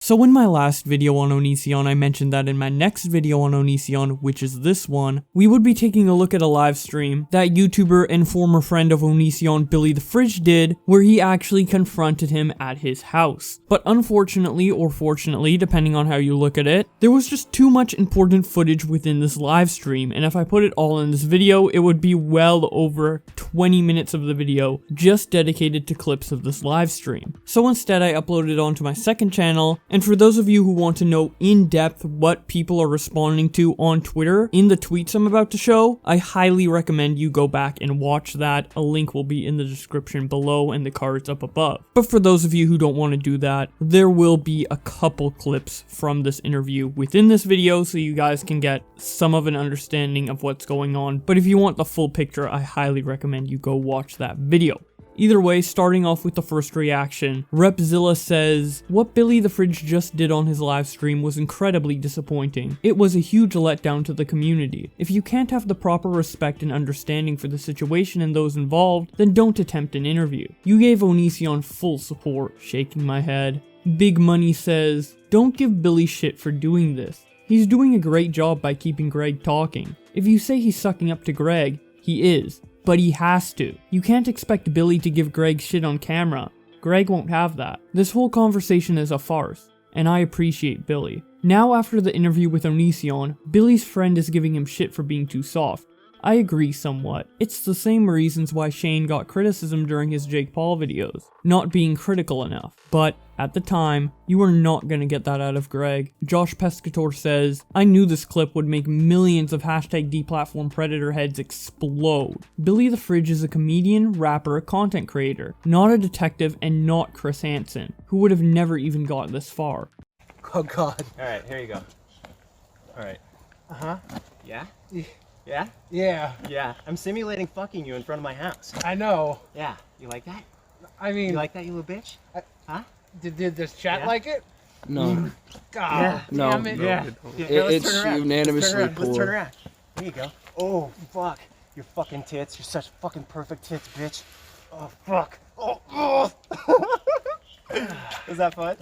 So in my last video on Onision, I mentioned that in my next video on Onision, which is this one, we would be taking a look at a live stream that YouTuber and former friend of Onision, Billy the Fridge, did, where he actually confronted him at his house. But unfortunately, or fortunately, depending on how you look at it, there was just too much important footage within this live stream, and if I put it all in this video, it would be well over 20 minutes of the video just dedicated to clips of this live stream. So instead, I uploaded it onto my second channel. And for those of you who want to know in depth what people are responding to on Twitter in the tweets I'm about to show, I highly recommend you go back and watch that. A link will be in the description below and the cards up above. But for those of you who don't want to do that, there will be a couple clips from this interview within this video so you guys can get some of an understanding of what's going on. But if you want the full picture, I highly recommend you go watch that video. Either way, starting off with the first reaction, Repzilla says, "What Billy the Fridge just did on his live stream was incredibly disappointing. It was a huge letdown to the community. If you can't have the proper respect and understanding for the situation and those involved, then don't attempt an interview. You gave Onision full support," shaking my head. Big Money says, "Don't give Billy shit for doing this. He's doing a great job by keeping Greg talking. If you say he's sucking up to Greg, he is. But he has to. You can't expect Billy to give Greg shit on camera. Greg won't have that. This whole conversation is a farce, and I appreciate Billy." Now after the interview with Onision, Billy's friend is giving him shit for being too soft. I agree somewhat. It's the same reasons why Shane got criticism during his Jake Paul videos, not being critical enough. But at the time, you were not gonna get that out of Greg. Josh Pescator says, "I knew this clip would make millions of #deplatform predator heads explode. Billy the Fridge is a comedian, rapper, content creator, not a detective and not Chris Hansen, who would have never even got this far." Oh God. Alright, here you go. Alright. Uh-huh. Yeah? Yeah? Yeah. Yeah. I'm simulating fucking you in front of my house. I know. Yeah. You like that? I mean, You like that, you little bitch? Huh? did this chat Yeah? like it? No. God Yeah. No. damn it. No. Yeah. It's let's turn around. unanimously Let's poor. turn around. There you go. Oh, fuck. Your fucking tits. You're such fucking perfect tits, bitch. Oh, fuck. Oh. Is that fun?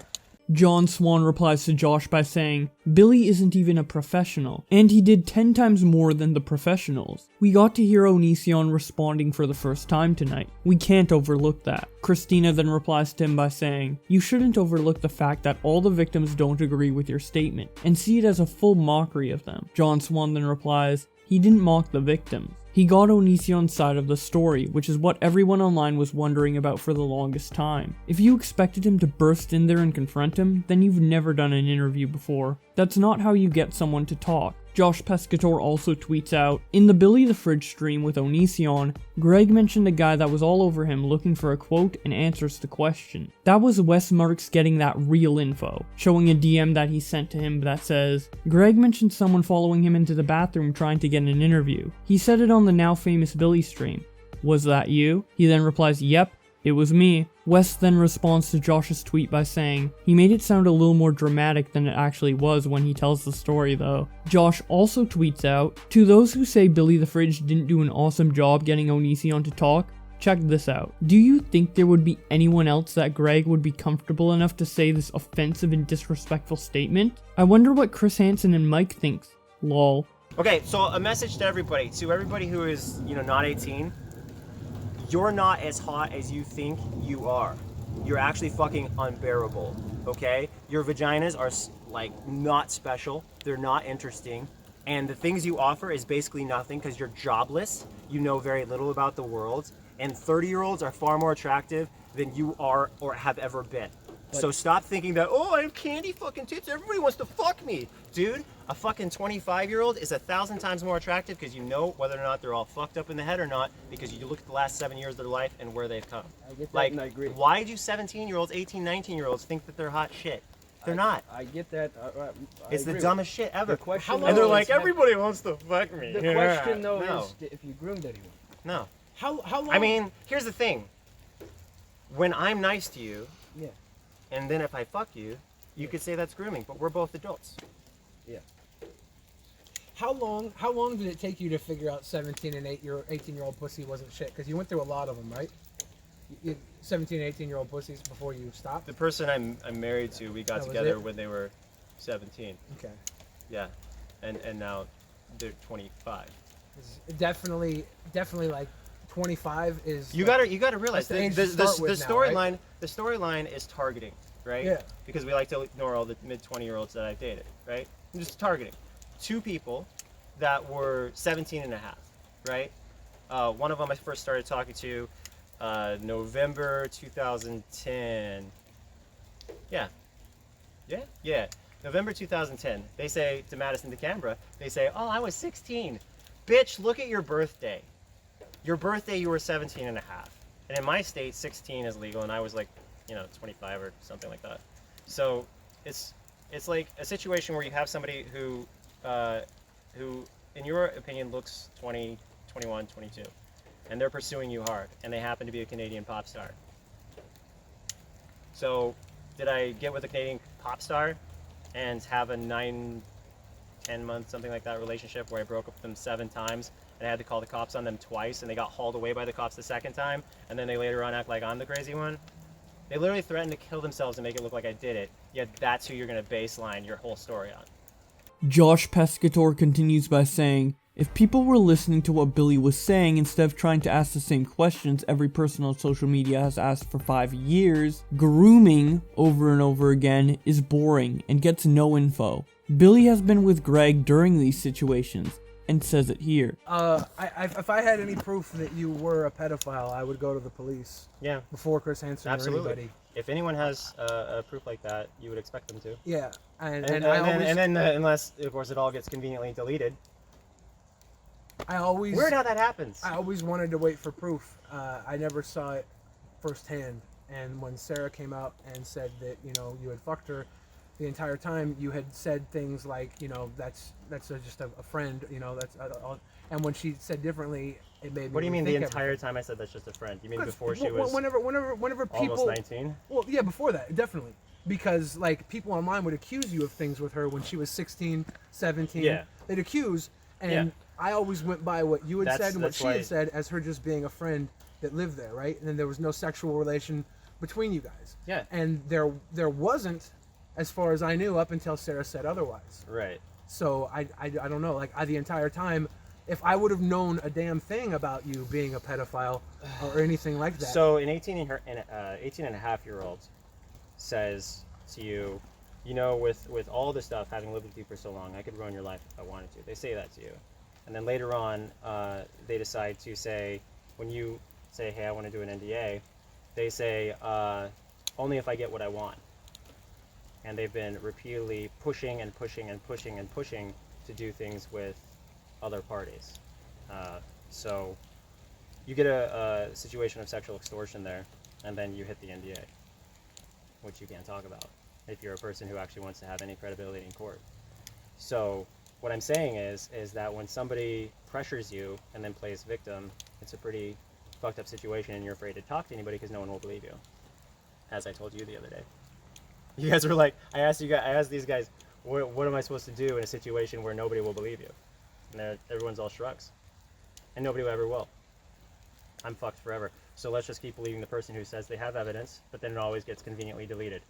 John Swan replies to Josh by saying, "Billy isn't even a professional, and he did 10 times more than the professionals. We got to hear Onision responding for the first time tonight. We can't overlook that." Christina then replies to him by saying, "You shouldn't overlook the fact that all the victims don't agree with your statement, and see it as a full mockery of them." John Swan then replies, "He didn't mock the victims. He got Onision's side of the story, which is what everyone online was wondering about for the longest time. If you expected him to burst in there and confront him, then you've never done an interview before. That's not how you get someone to talk." Josh Pescator also tweets out, "In the Billy the Fridge stream with Onision, Greg mentioned a guy that was all over him looking for a quote and answers to question. That was Wes Marks getting that real info," showing a DM that he sent to him that says, "Greg mentioned someone following him into the bathroom trying to get an interview. He said it on the now famous Billy stream. Was that you?" He then replies, "Yep, it was me." Wes then responds to Josh's tweet by saying, "He made it sound a little more dramatic than it actually was when he tells the story though." Josh also tweets out, "To those who say Billy the Fridge didn't do an awesome job getting Onision to talk, check this out. Do you think there would be anyone else that Greg would be comfortable enough to say this offensive and disrespectful statement? I wonder what Chris Hansen and Mike thinks. Lol." Okay, so a message to everybody who is, not 18. You're not as hot as you think you are. You're actually fucking unbearable, okay? Your vaginas are, like, not special. They're not interesting. And the things you offer is basically nothing because you're jobless. You know very little about the world. And 30-year-olds are far more attractive than you are or have ever been. So stop thinking that, oh, I have candy fucking tits, everybody wants to fuck me. Dude, a fucking 25-year-old is 1,000 times more attractive because you know whether or not they're all fucked up in the head or not because you look at the last 7 years of their life and where they've come. I get that, Like, and I agree. why do 17-year-olds, 18, 19-year-olds think that they're hot shit? They're not. I get that. It's the agree. dumbest shit ever. The question, And they're though, like, is- everybody wants to fuck me. The Yeah. question though No. is if you groomed anyone. No. How long? I mean, here's the thing. When I'm nice to you, Yeah. and then if I fuck you, you could say that's grooming, but we're both adults. Yeah. How long did it take you to figure out 17 and 18-year-old pussy wasn't shit? Because you went through a lot of them, right? 17, 18-year-old pussies before you stopped? The person I'm married to, we got That was together it? when they were 17. Okay. Yeah, and now they're 25. Definitely like 25 is. You like, gotta realize that's the age the to start with now, right? storyline. The storyline is targeting, right? Yeah. Because we like to ignore all the mid 20-year-olds that I've dated, right? I'm just targeting two people that were 17 and a half, right? One of them I first started talking to November 2010. Yeah. November 2010. They say to Madison DeCambra, they say, "Oh, I was 16." Bitch, look at your birthday. Your birthday, you were 17 and a half. And in my state, 16 is legal, and I was like, 25 or something like that. So it's like a situation where you have somebody who, in your opinion, looks 20, 21, 22, and they're pursuing you hard, and they happen to be a Canadian pop star. So did I get with a Canadian pop star and have a 9, 10 month, something like that relationship where I broke up with them 7 times and I had to call the cops on them twice and they got hauled away by the cops the second time, and then they later on act like I'm the crazy one? They literally threatened to kill themselves and make it look like I did it, yet that's who you're going to baseline your whole story on. Josh Pescator continues by saying, if people were listening to what Billy was saying instead of trying to ask the same questions every person on social media has asked for 5 years, grooming over and over again is boring and gets no info. Billy has been with Greg during these situations and says it here. If I had any proof that you were a pedophile, I would go to the police. Yeah. Before Chris Hansen Absolutely. or anybody. If anyone has a proof like that, you would expect them to. Yeah. And then unless, of course, it all gets conveniently deleted. Weird how that happens. I always wanted to wait for proof. I never saw it firsthand. And when Sarah came out and said that, you had fucked her the entire time, you had said things like, that's just a friend, and when she said differently, it made me. What do you mean the rethink entire everything. time I said that's just a friend? You mean before she was whenever people almost 19? Well, yeah, before that, definitely. Because like people online would accuse you of things with her when she was 16, 17. Yeah. They'd accuse, and Yeah. I always went by what you had said and what that's she why- had said as her just being a friend that lived there, right? And then there was no sexual relation between you guys. Yeah. And there wasn't, as far as I knew, up until Sarah said otherwise. Right. So I don't know. Like the entire time, if I would have known a damn thing about you being a pedophile or anything like that. So an 18 and a half year old says to you, with all this stuff, having lived with you for so long, I could ruin your life if I wanted to. They say that to you. And then later on, they decide to say, when you say, hey, I want to do an NDA, they say, only if I get what I want. And they've been repeatedly pushing and pushing and pushing and pushing to do things with other parties. So you get a situation of sexual extortion there, and then you hit the NDA, which you can't talk about if you're a person who actually wants to have any credibility in court. So what I'm saying is that when somebody pressures you and then plays victim, it's a pretty fucked up situation, and you're afraid to talk to anybody because no one will believe you. As I told you the other day. You guys were like, I asked these guys, what am I supposed to do in a situation where nobody will believe you? And everyone's all shrugs. And nobody ever will. I'm fucked forever. So let's just keep believing the person who says they have evidence, but then it always gets conveniently deleted.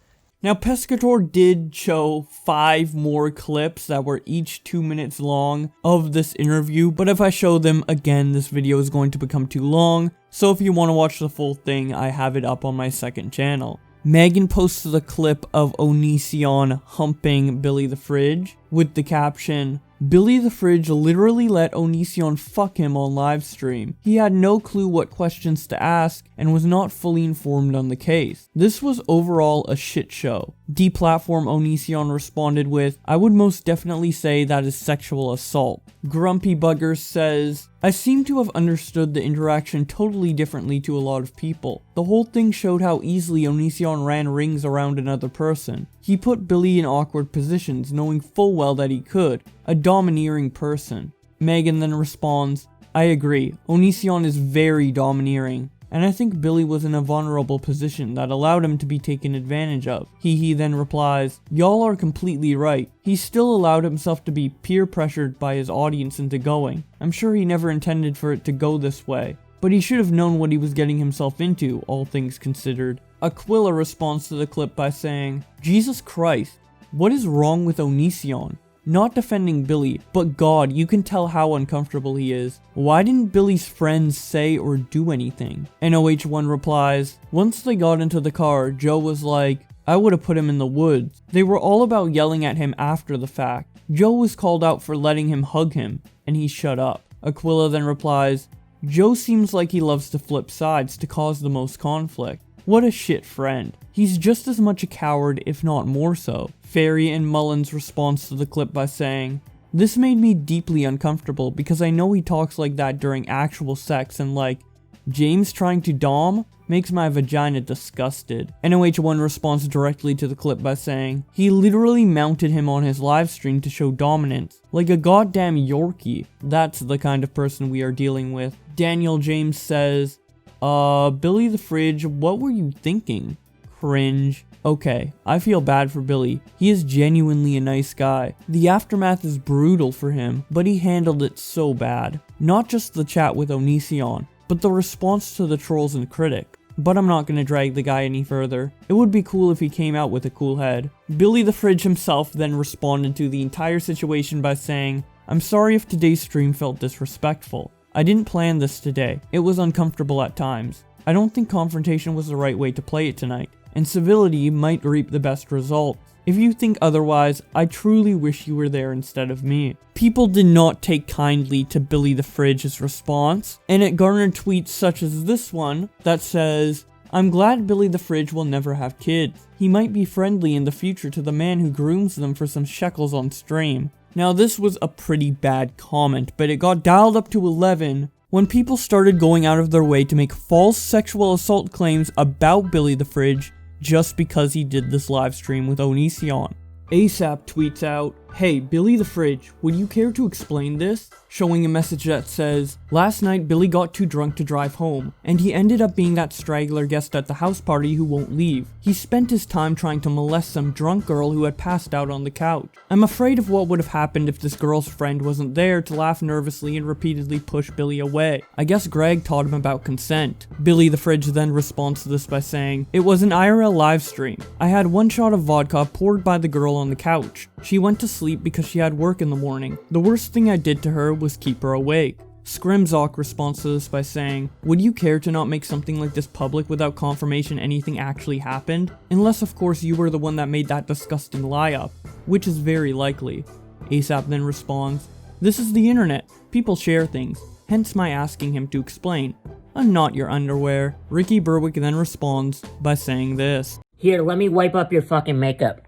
Now, Pescator did show 5 more clips that were each 2 minutes long of this interview, but if I show them again, this video is going to become too long, so if you want to watch the full thing, I have it up on my second channel. Megan posted a clip of Onision humping Billy the Fridge with the caption, Billy the Fridge literally let Onision fuck him on livestream. He had no clue what questions to ask and was not fully informed on the case. This was overall a shit show. Deplatform Onision responded with, I would most definitely say that is sexual assault. Grumpy Bugger says, I seem to have understood the interaction totally differently to a lot of people. The whole thing showed how easily Onision ran rings around another person. He put Billy in awkward positions, knowing full well that he could. A domineering person. Megan then responds, I agree, Onision is very domineering, and I think Billy was in a vulnerable position that allowed him to be taken advantage of. He then replies, y'all are completely right. He still allowed himself to be peer pressured by his audience into going. I'm sure he never intended for it to go this way. but he should have known what he was getting himself into, all things considered. Aquila responds to the clip by saying, Jesus Christ, what is wrong with Onision? Not defending Billy, but God, you can tell how uncomfortable he is. Why didn't Billy's friends say or do anything? NOH1 replies, once they got into the car, Joe was like, I would have put him in the woods. They were all about yelling at him after the fact. Joe was called out for letting him hug him, and he shut up. Aquila then replies, Joe seems like he loves to flip sides to cause the most conflict. What a shit friend. He's just as much a coward, if not more so. Ferry and Mullins responds to the clip by saying, this made me deeply uncomfortable because I know he talks like that during actual sex and like, James trying to dom makes my vagina disgusted. NOH1 responds directly to the clip by saying, he literally mounted him on his live stream to show dominance. Like a goddamn Yorkie. That's the kind of person we are dealing with. Daniel James says, Billy the Fridge, what were you thinking? Cringe. Okay, I feel bad for Billy. He is genuinely a nice guy. The aftermath is brutal for him, but he handled it so bad. Not just the chat with Onision, but the response to the trolls and critic. But I'm not gonna drag the guy any further. It would be cool if he came out with a cool head. Billy the Fridge himself then responded to the entire situation by saying, I'm sorry if today's stream felt disrespectful. I didn't plan this today. It was uncomfortable at times. I don't think confrontation was the right way to play it tonight, and civility might reap the best results. If you think otherwise, I truly wish you were there instead of me. People did not take kindly to Billy the Fridge's response, and it garnered tweets such as this one that says, I'm glad Billy the Fridge will never have kids. He might be friendly in the future to the man who grooms them for some shekels on stream. Now this was a pretty bad comment, but it got dialed up to 11 when people started going out of their way to make false sexual assault claims about Billy the Fridge just because he did this live stream with Onision. ASAP tweets out, hey, Billy the Fridge, would you care to explain this? Showing a message that says, last night Billy got too drunk to drive home, and he ended up being that straggler guest at the house party who won't leave. He spent his time trying to molest some drunk girl who had passed out on the couch. I'm afraid of what would have happened if this girl's friend wasn't there to laugh nervously and repeatedly push Billy away. I guess Greg taught him about consent. Billy the Fridge then responds to this by saying, it was an IRL live stream. I had one shot of vodka poured by the girl on the couch. She went to sleep because she had work in the morning. The worst thing I did to her was keep her awake. Scrimzock responds to this by saying, would you care to not make something like this public without confirmation anything actually happened? Unless of course you were the one that made that disgusting lie up, which is very likely. ASAP then responds, this is the internet. People share things, hence my asking him to explain. I'm not your underwear. Ricky Berwick then responds by saying this. Here, let me wipe up your fucking makeup.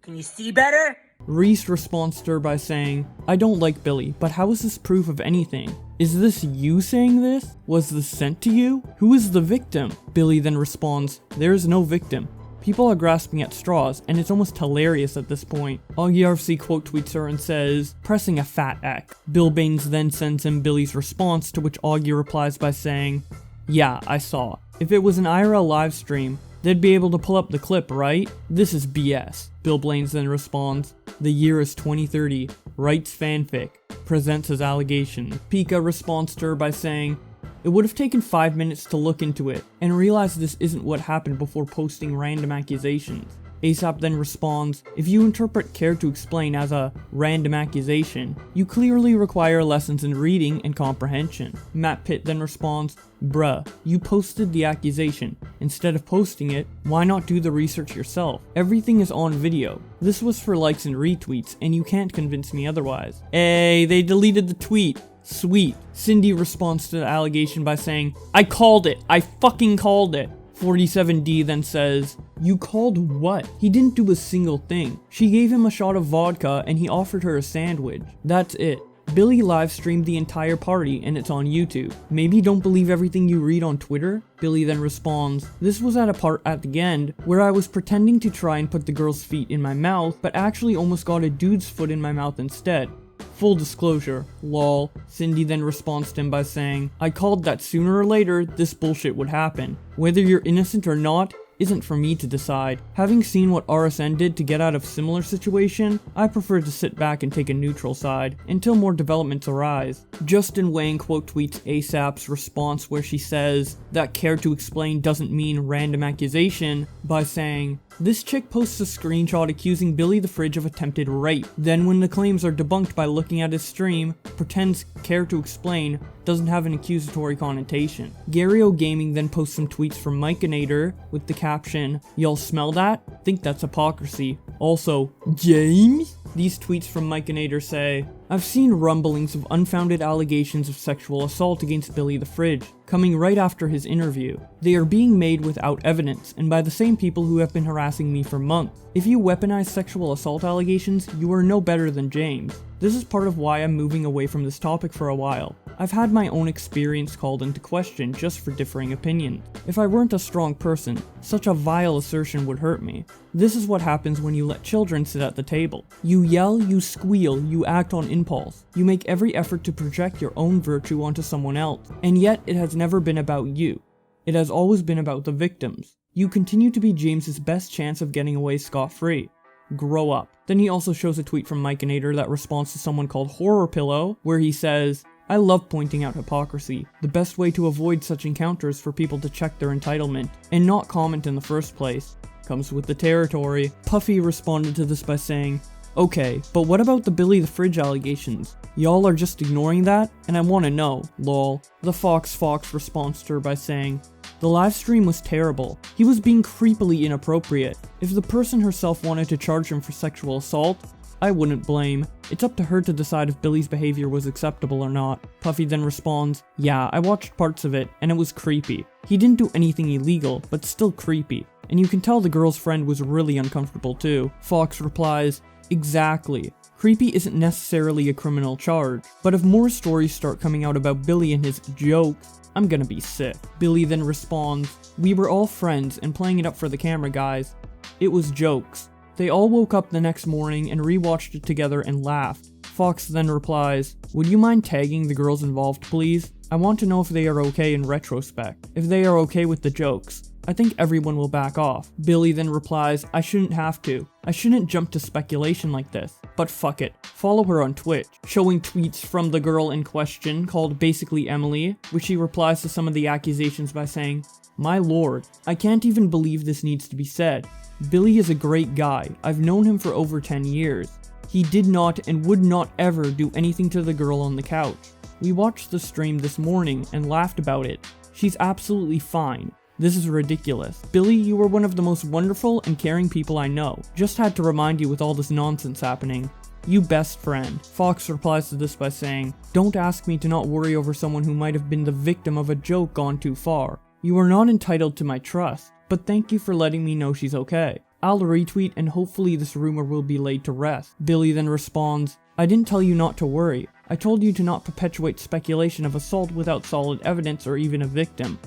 Can you see better? Reese responds to her by saying, I don't like Billy, but how is this proof of anything? Is this you saying this? Was this sent to you? Who is the victim? Billy then responds, there is no victim. People are grasping at straws, and it's almost hilarious at this point. AugieRFC quote tweets her and says, pressing a fat X. Bill Baines then sends him Billy's response, to which Augie replies by saying, yeah, I saw. If it was an IRL live stream, they'd be able to pull up the clip, right? This is BS. Bill Blaines then responds, the year is 2030, writes fanfic, presents his allegation. Pika responds to her by saying, it would have taken 5 minutes to look into it, and realize this isn't what happened before posting random accusations. ASAP then responds, if you interpret care to explain as a random accusation, you clearly require lessons in reading and comprehension. Matt Pitt then responds, bruh, you posted the accusation. Instead of posting it, why not do the research yourself? Everything is on video. This was for likes and retweets, and you can't convince me otherwise. Hey, they deleted the tweet. Sweet. Cindy responds to the allegation by saying, I called it. I fucking called it. 47D then says, you called what? He didn't do a single thing. She gave him a shot of vodka and he offered her a sandwich. That's it. Billy live streamed the entire party and it's on YouTube. Maybe don't believe everything you read on Twitter? Billy then responds, this was at a part at the end where I was pretending to try and put the girl's feet in my mouth, but actually almost got a dude's foot in my mouth instead. Full disclosure, lol. Cindy then responds to him by saying, I called that sooner or later this bullshit would happen. Whether you're innocent or not isn't for me to decide. Having seen what RSN did to get out of similar situation, I prefer to sit back and take a neutral side until more developments arise. Justin Wang quote tweets ASAP's response where she says that care to explain doesn't mean random accusation by saying, "This chick posts a screenshot accusing Billy the Fridge of attempted rape. Then when the claims are debunked by looking at his stream, pretends care to explain doesn't have an accusatory connotation." Gary O Gaming then posts some tweets from Mikeinator with the caption, "Y'all smell that? Think that's hypocrisy. Also, James?" These tweets from Mikeinator say, "I've seen rumblings of unfounded allegations of sexual assault against Billy the Fridge, coming right after his interview. They are being made without evidence, and by the same people who have been harassing me for months. If you weaponize sexual assault allegations, you are no better than James. This is part of why I'm moving away from this topic for a while. I've had my own experience called into question just for differing opinions. If I weren't a strong person, such a vile assertion would hurt me. This is what happens when you let children sit at the table. You yell, you squeal, you act on impulse. You make every effort to project your own virtue onto someone else, and yet it has never been about you. It has always been about the victims. You continue to be James's best chance of getting away scot-free. Grow up." Then he also shows a tweet from Mikeinator that responds to someone called Horror Pillow, where he says, "I love pointing out hypocrisy. The best way to avoid such encounters for people to check their entitlement, and not comment in the first place. Comes with the territory." Puffy responded to this by saying, "Okay, but what about the Billy the Fridge allegations? Y'all are just ignoring that, and I wanna know, lol." The Fox responds to her by saying, "The live stream was terrible. He was being creepily inappropriate. If the person herself wanted to charge him for sexual assault, I wouldn't blame. It's up to her to decide if Billy's behavior was acceptable or not." Puffy then responds, "Yeah, I watched parts of it, and it was creepy. He didn't do anything illegal, but still creepy. And you can tell the girl's friend was really uncomfortable too." Fox replies, "Exactly. Creepy isn't necessarily a criminal charge, but if more stories start coming out about Billy and his jokes, I'm gonna be sick." Billy then responds, "We were all friends and playing it up for the camera, guys. It was jokes. They all woke up the next morning and rewatched it together and laughed." Fox then replies, "Would you mind tagging the girls involved, please? I want to know if they are okay in retrospect. If they are okay with the jokes. I think everyone will back off." Billy then replies, "I shouldn't have to. I shouldn't jump to speculation like this. But fuck it. Follow her on Twitch." Showing tweets from the girl in question, called Basically Emily, which she replies to some of the accusations by saying, "My lord, I can't even believe this needs to be said. Billy is a great guy. I've known him for over 10 years. He did not and would not ever do anything to the girl on the couch. We watched the stream this morning and laughed about it. She's absolutely fine. This is ridiculous. Billy, you are one of the most wonderful and caring people I know. Just had to remind you with all this nonsense happening. You best friend." Fox replies to this by saying, "Don't ask me to not worry over someone who might have been the victim of a joke gone too far. You are not entitled to my trust, but thank you for letting me know she's okay. I'll retweet and hopefully this rumor will be laid to rest." Billy then responds, "I didn't tell you not to worry. I told you to not perpetuate speculation of assault without solid evidence or even a victim.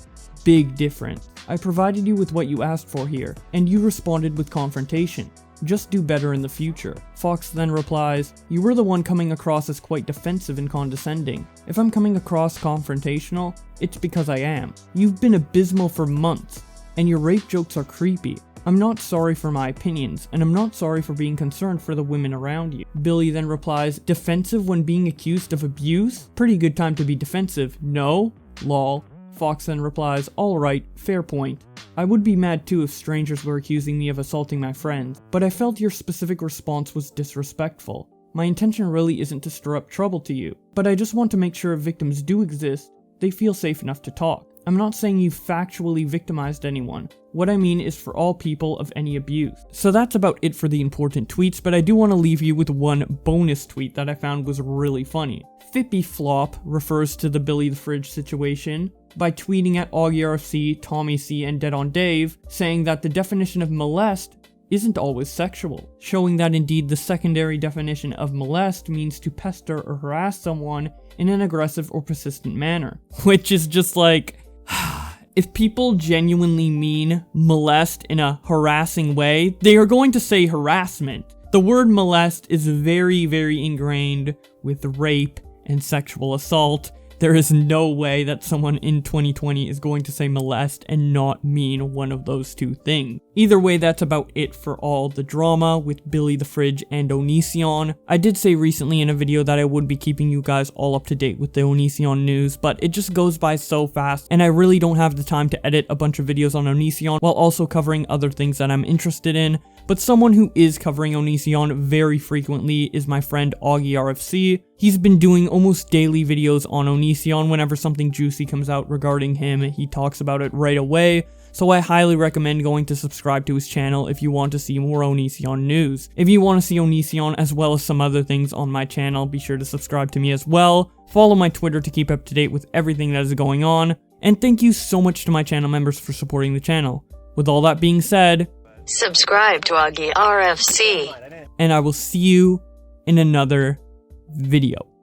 Big difference. I provided you with what you asked for here, and you responded with confrontation. Just do better in the future." Fox then replies, "You were the one coming across as quite defensive and condescending. If I'm coming across confrontational, it's because I am. You've been abysmal for months, and your rape jokes are creepy. I'm not sorry for my opinions, and I'm not sorry for being concerned for the women around you." Billy then replies, "Defensive when being accused of abuse? Pretty good time to be defensive, no? Lol." Fox then replies, "Alright, fair point. I would be mad too if strangers were accusing me of assaulting my friends, but I felt your specific response was disrespectful. My intention really isn't to stir up trouble to you, but I just want to make sure if victims do exist, they feel safe enough to talk. I'm not saying you factually victimized anyone. What I mean is for all people of any abuse." So that's about it for the important tweets, but I do want to leave you with one bonus tweet that I found was really funny. Fippy Flop refers to the Billy the Fridge situation by tweeting at AugieRFC, Tommy C, and Dead on Dave, saying that the definition of molest isn't always sexual, showing that indeed the secondary definition of molest means to pester or harass someone in an aggressive or persistent manner. Which is just like, if people genuinely mean molest in a harassing way, they are going to say harassment. The word molest is very, very ingrained with rape and sexual assault, There is no way that someone in 2020 is going to say molest and not mean one of those two things. Either way, that's about it for all the drama with Billy the Fridge and Onision. I did say recently in a video that I would be keeping you guys all up to date with the Onision news, but it just goes by so fast, and I really don't have the time to edit a bunch of videos on Onision while also covering other things that I'm interested in. But someone who is covering Onision very frequently is my friend Augie RFC. He's been doing almost daily videos on Onision. Whenever something juicy comes out regarding him, he talks about it right away. So I highly recommend going to subscribe to his channel if you want to see more Onision news. If you want to see Onision as well as some other things on my channel, be sure to subscribe to me as well. Follow my Twitter to keep up to date with everything that is going on. And thank you so much to my channel members for supporting the channel. With all that being said, subscribe to Augie RFC. and I will see you in another video.